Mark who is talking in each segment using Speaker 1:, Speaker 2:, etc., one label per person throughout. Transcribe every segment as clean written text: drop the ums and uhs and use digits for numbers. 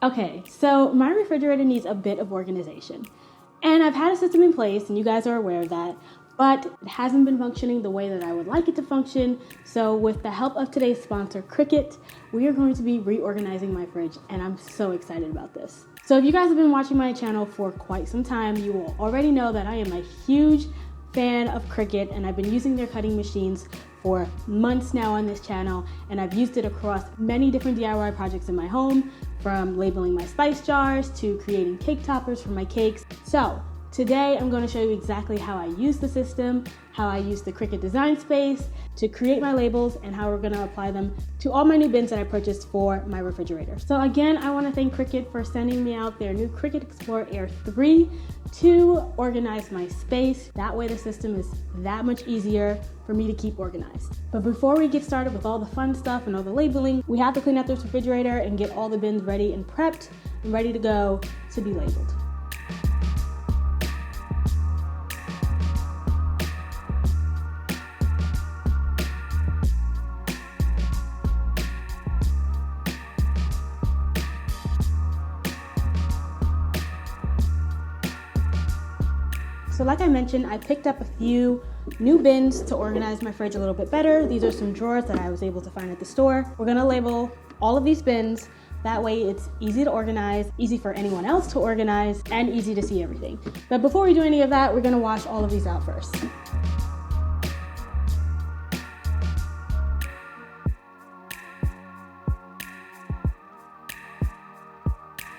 Speaker 1: Okay, so my refrigerator needs a bit of organization. And I've had a system in place, and you guys are aware of that, but it hasn't been functioning the way that I would like it to function. So with the help of today's sponsor, Cricut, we are going to be reorganizing my fridge, and I'm so excited about this. So if you guys have been watching my channel for quite some time, you will already know that I am a huge fan of Cricut, and I've been using their cutting machines for months now on this channel, and I've used it across many different DIY projects in my home, from labeling my spice jars to creating cake toppers for my cakes. So today I'm going to show you exactly how I use the system, how I use the Cricut Design Space to create my labels, and how we're going to apply them to all my new bins that I purchased for my refrigerator. So again, I want to thank Cricut for sending me out their new Cricut Explore Air 3 to organize my space. That way the system is that much easier for me to keep organized. But before we get started with all the fun stuff and all the labeling, we have to clean out this refrigerator and get all the bins ready and prepped and ready to go to be labeled. So like I mentioned, I picked up a few new bins to organize my fridge a little bit better. These are some drawers that I was able to find at the store. We're gonna label all of these bins. That way it's easy to organize, easy for anyone else to organize, and easy to see everything. But before we do any of that, we're gonna wash all of these out first.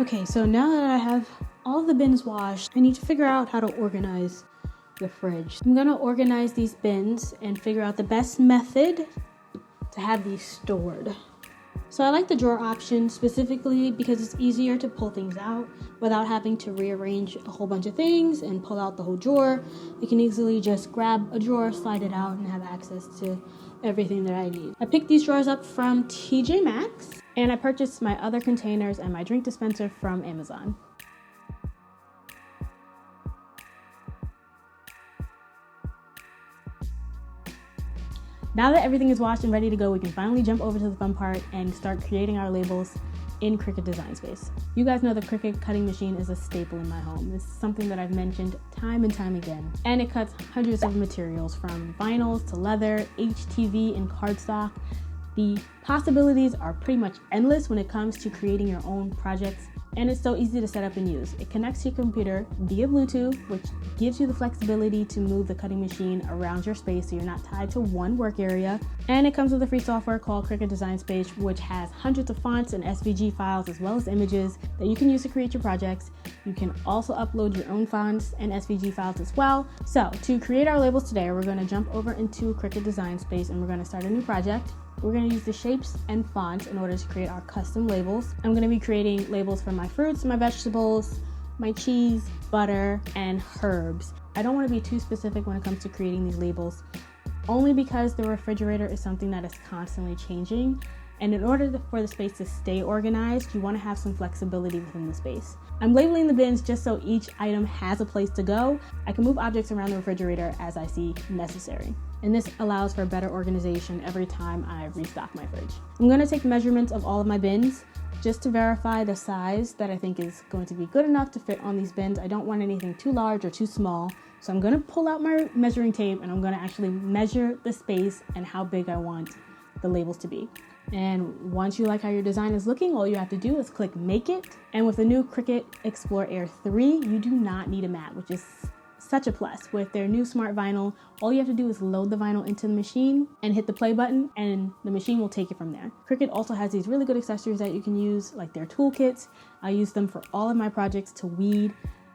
Speaker 1: Okay, so now that I have all the bins washed, I need to figure out how to organize the fridge. I'm gonna organize these bins and figure out the best method to have these stored. So I like the drawer option specifically because it's easier to pull things out without having to rearrange a whole bunch of things and pull out the whole drawer. I can easily just grab a drawer, slide it out, and have access to everything that I need. I picked these drawers up from TJ Maxx, and I purchased my other containers and my drink dispenser from Amazon. Now that everything is washed and ready to go, we can finally jump over to the fun part and start creating our labels in Cricut Design Space. You guys know the Cricut cutting machine is a staple in my home. It's something that I've mentioned time and time again. And it cuts hundreds of materials from vinyls to leather, HTV, and cardstock. The possibilities are pretty much endless when it comes to creating your own projects, and it's so easy to set up and use. It connects to your computer via Bluetooth, which gives you the flexibility to move the cutting machine around your space so you're not tied to one work area. And it comes with a free software called Cricut Design Space, which has hundreds of fonts and SVG files as well as images that you can use to create your projects. You can also upload your own fonts and SVG files as well. So to create our labels today, we're going to jump over into Cricut Design Space and we're going to start a new project. We're going to use the shapes and fonts in order to create our custom labels. I'm going to be creating labels for my fruits, my vegetables, my cheese, butter, and herbs. I don't want to be too specific when it comes to creating these labels, only because the refrigerator is something that is constantly changing. And in order for the space to stay organized, you want to have some flexibility within the space. I'm labeling the bins just so each item has a place to go. I can move objects around the refrigerator as I see necessary. And this allows for better organization every time I restock my fridge. I'm going to take measurements of all of my bins just to verify the size that I think is going to be good enough to fit on these bins. I don't want anything too large or too small. So I'm going to pull out my measuring tape and I'm going to actually measure the space and how big I want the labels to be. And once you like how your design is looking, all you have to do is click Make It. And with the new Cricut Explore Air 3, you do not need a mat, which is such a plus. With their new smart vinyl, all you have to do is load the vinyl into the machine and hit the play button and the machine will take it from there. Cricut also has these really good accessories that you can use, like their toolkits. I use them for all of my projects to weed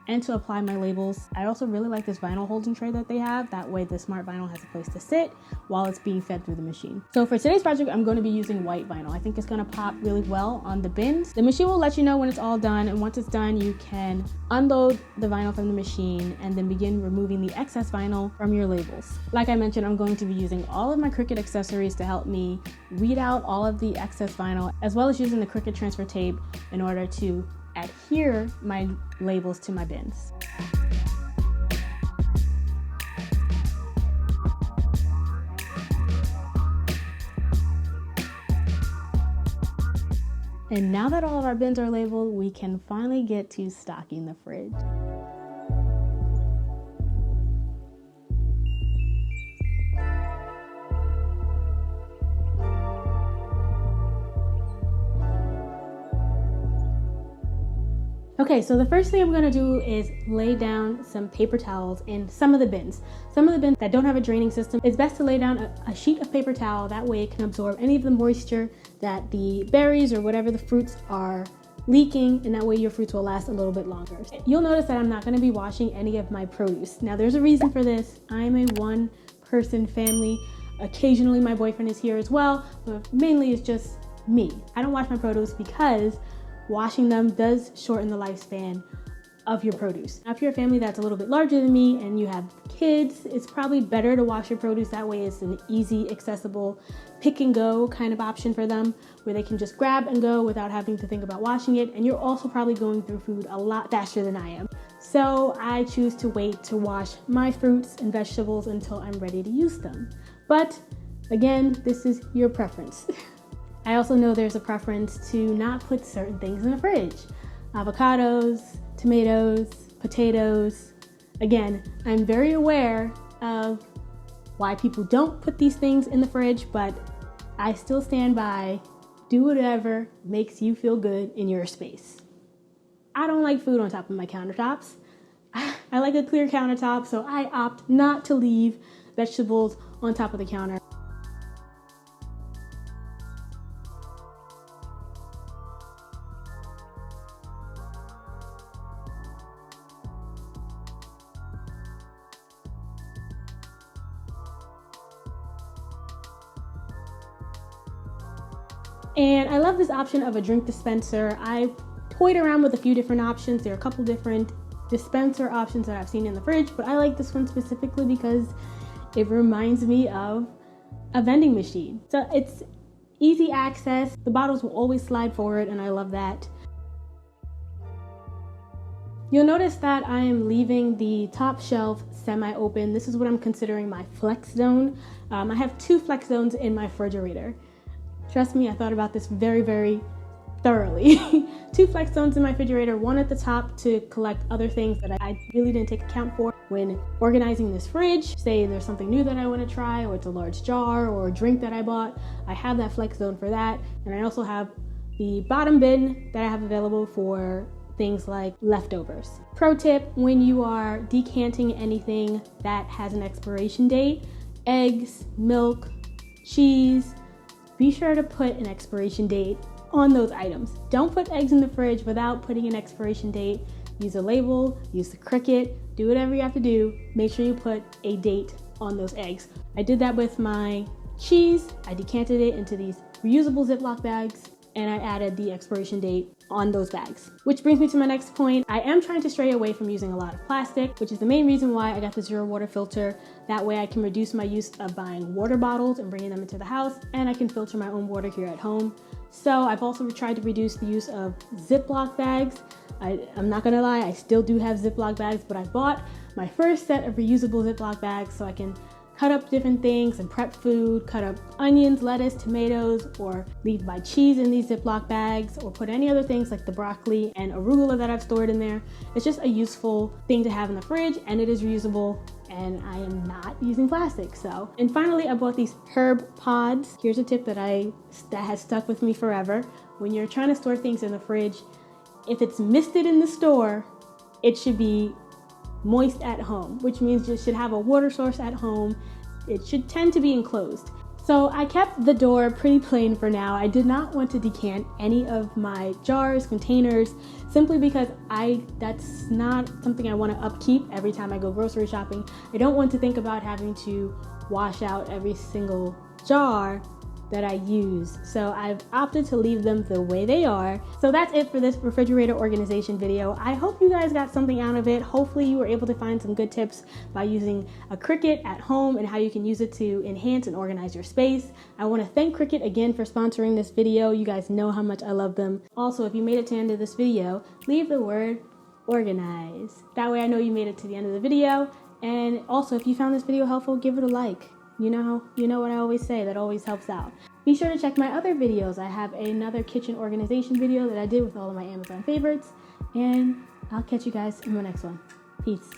Speaker 1: and to apply my labels. I also really like this vinyl holding tray that they have. That way the smart vinyl has a place to sit while it's being fed through the machine. So for today's project, I'm going to be using white vinyl. I think it's going to pop really well on the bins. The machine will let you know when it's all done, and once it's done, you can unload the vinyl from the machine and then begin removing the excess vinyl from your labels. Like I mentioned, I'm going to be using all of my Cricut accessories to help me weed out all of the excess vinyl, as well as using the Cricut transfer tape in order to adhere my labels to my bins. And now that all of our bins are labeled, we can finally get to stocking the fridge. Okay, so the first thing I'm gonna do is lay down some paper towels in some of the bins. Some of the bins that don't have a draining system, it's best to lay down a sheet of paper towel. That way it can absorb any of the moisture that the berries or whatever the fruits are leaking, and that way your fruits will last a little bit longer. You'll notice that I'm not gonna be washing any of my produce. Now there's a reason for this. I'm a one-person family. Occasionally my boyfriend is here as well, but mainly it's just me. I don't wash my produce because washing them does shorten the lifespan of your produce. Now, if you're a family that's a little bit larger than me and you have kids, it's probably better to wash your produce. That way it's an easy, accessible, pick and go kind of option for them where they can just grab and go without having to think about washing it. And you're also probably going through food a lot faster than I am. So I choose to wait to wash my fruits and vegetables until I'm ready to use them. But again, this is your preference. I also know there's a preference to not put certain things in the fridge. Avocados, tomatoes, potatoes. Again, I'm very aware of why people don't put these things in the fridge, but I still stand by do whatever makes you feel good in your space. I don't like food on top of my countertops. I like a clear countertop, so I opt not to leave vegetables on top of the counter. And I love this option of a drink dispenser. I toyed around with a few different options. There are a couple different dispenser options that I've seen in the fridge, but I like this one specifically because it reminds me of a vending machine. So it's easy access. The bottles will always slide forward, and I love that. You'll notice that I am leaving the top shelf semi-open. This is what I'm considering my flex zone. I have 2 flex zones in my refrigerator. Trust me, I thought about this very, very thoroughly. 2 flex zones in my refrigerator, one at the top to collect other things that I really didn't take account for when organizing this fridge. Say there's something new that I want to try, or it's a large jar or a drink that I bought. I have that flex zone for that. And I also have the bottom bin that I have available for things like leftovers. Pro tip, when you are decanting anything that has an expiration date, eggs, milk, cheese, be sure to put an expiration date on those items. Don't put eggs in the fridge without putting an expiration date. Use a label, use the Cricut, do whatever you have to do. Make sure you put a date on those eggs. I did that with my cheese. I decanted it into these reusable Ziploc bags, and I added the expiration date on those bags. Which brings me to my next point. I am trying to stray away from using a lot of plastic, which is the main reason why I got the zero water filter. That way I can reduce my use of buying water bottles and bringing them into the house, and I can filter my own water here at home. So I've also tried to reduce the use of Ziploc bags. I'm not gonna lie, I still do have Ziploc bags, but I bought my first set of reusable Ziploc bags so I can cut up different things and prep food, cut up onions, lettuce, tomatoes, or leave my cheese in these Ziploc bags, or put any other things like the broccoli and arugula that I've stored in there. It's just a useful thing to have in the fridge, and it is reusable, and I am not using plastic. So, and finally, I bought these herb pods. Here's a tip that has stuck with me forever. When you're trying to store things in the fridge, if it's misted in the store, it should be moist at home, which means you should have a water source at home. It should tend to be enclosed. So I kept the door pretty plain for now. I did not want to decant any of my jars, containers, simply because that's not something I want to upkeep every time I go grocery shopping. I don't want to think about having to wash out every single jar that I use. So I've opted to leave them the way they are. So that's it for this refrigerator organization video. I hope you guys got something out of it. Hopefully you were able to find some good tips by using a Cricut at home and how you can use it to enhance and organize your space. I want to thank Cricut again for sponsoring this video. You guys know how much I love them. Also, if you made it to the end of this video, leave the word organize. That way I know you made it to the end of the video. And also, if you found this video helpful, give it a like. You know what I always say, that always helps out. Be sure to check my other videos. I have another kitchen organization video that I did with all of my Amazon favorites, and I'll catch you guys in the next one. Peace.